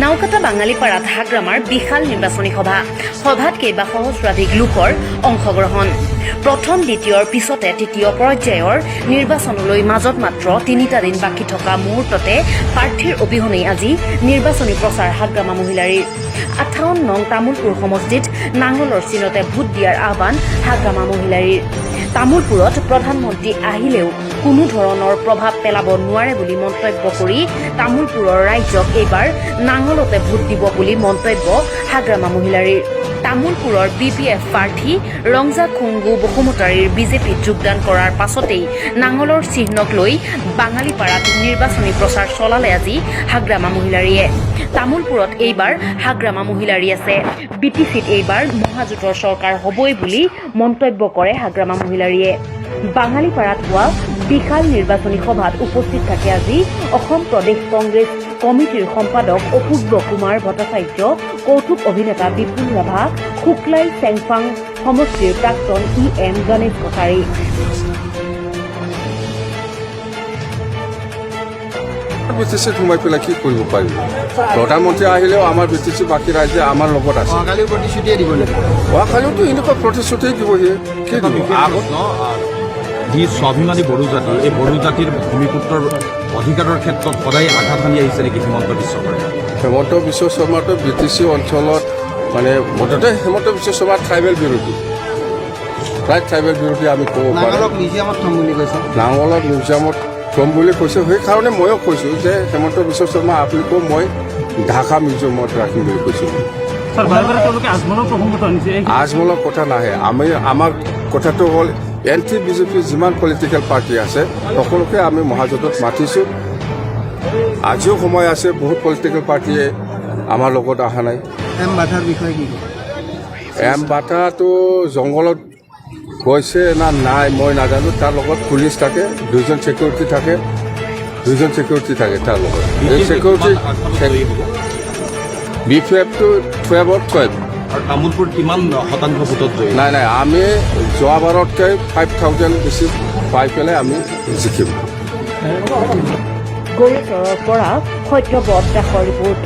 নাওকাটা বাঙালীপাৰাত হাগ্ৰামাৰ বিশাল নিৰ্বাচনী সভাত কেইবা সহস্ৰাধিক লোকৰ অংশগ্ৰহণ প্ৰথম দ্বিতীয়ৰ পিছতে তৃতীয় পৰ্যায়ৰ নিৰ্বাচনলৈ মাজত মাত্ৰ 3টা দিন বাকী থকা মুহূৰ্ততে প্ৰাৰ্থীৰ অবিহনে আজি নিৰ্বাচনী প্ৰচাৰ হাগ্ৰামা মহিলাৰীৰ 58 নং তামুলপুৰ সমষ্টিত নাঙলৰ চিনতে ভোট দিয়াৰ আহ্বান হাগ্ৰামা মহিলাৰীৰ তামুলপুৰত প্ৰধানমন্ত্ৰী আহিলেও কোনো ধৰণৰ প্ৰভাৱ পেলাব নোৱাৰে বুলি মন্তব্য কৰি তামুলপুৰৰ ৰাইজক এইবাৰ নাঙলতে ভোট দিব বুলি মন্তব্য হাগ্ৰামা মহিলাৰীৰ তামুলপুৰৰ BPF প্ৰাৰ্থী ৰংজা খুংগু বসুমতাৰীৰ বিজেপিত যোগদান কৰাৰ পাছতেই নাঙলৰ চিহ্নক লৈ বাঙালীপাৰাত নিৰ্বাচনী প্ৰচাৰ চলালে আজি হাগ্ৰামা মহিলাৰীয়ে তামুলপুৰত এইবাৰ হাগ্ৰামা মহিলাৰী আছে BTCত এইবাৰ মহাজোঁটৰ চৰকাৰ হ'বই বুলি মন্তব্য কৰে হাগ্ৰামা মহিলাৰীয়ে বাঙালীপাৰাত হোৱা বিশাল নিৰ্বাচনী সভাত উপস্থিত থাকে আজি অসম প্ৰদেশ কংগ্ৰেছ কমিটিৰ সম্পাদক অপূৰ্ব কুমাৰ ভট্টাচাৰ্য কৌতুক অভিনেতা বিপুল ৰাভা শুক্লাই চেংফাং সমষ্টিৰ প্ৰাক্তন EM গণেশ কছাৰী BTCত সোমাই পেলাই কি কৰিব পাৰিব প্ৰধানমন্ত্ৰী আহিলেও আমাৰ BTC বাকী ৰাইজে আমাৰ লগত আছে অহাকালিও প্ৰতিশ্ৰুতিয়ে দিব লাগিব অহাকালিওতো এনেকুৱা প্ৰতিশ্ৰুতিয়ে দিবহি কি দিব আগত যি স্বাভিমানী বড়ো জাতি এই বড়ো জাতিৰ ভূমিপুত্ৰৰ অধিকাৰৰ ক্ষেত্ৰত সদায় আঘাত সানি আহিছে নেকি হিমন্ত বিশ্ব শৰ্মাই হিমন্ত বিশ্ব শৰ্মাটো BTC অঞ্চলত মানে মুঠতে হিমন্ত বিশ্ব শৰ্মা ট্ৰাইবেল বিৰোধী প্ৰায় ট্ৰাইবেল বিৰোধী আমি ক'ব পাৰোঁ নাঙলক মিউজিয়ামত থম বুলি কৈছে নাঙলক মিউজিয়ামত থম বুলি কৈছোঁ সেইকাৰণে ময়ো কৈছোঁ যে হিমন্ত বিশ্ব শৰ্মা আপোনালোকক মই ঢাকা মিউজিয়ামত ৰাখিম বুলি কৈছোঁ আজমলৰ কথা নাহে আমাৰ কথাটো হ'ল NT-BJP যিমান পলিটিকেল পাৰ্টি আছে সকলোকে আমি মহাজোঁটত মাতিছোঁ আজিও সময় আছে বহুত পলিটিকেল পাৰ্টিয়ে আমাৰ লগত অহা নাই এম বাধাৰ বিষয়ে কি এম বাটাটো জংঘলত গৈছে না নাই মই নাজানো তাৰ লগত পুলিচ থাকে দুজন চিকিউৰিটি থাকে তাৰ লগত এই চিকিউৰিটি BPFটো 12 আৰু তামোলপুৰ কিমান শতাংশ ভোটত জয়ী নাই আমি যোৱাবাৰতকৈ 5,000 বেছি পাই পেলাই আমি জিকিম গৌৰীচৰৰ পৰা সত্যব্ৰত দাসৰ ৰিপৰ্ট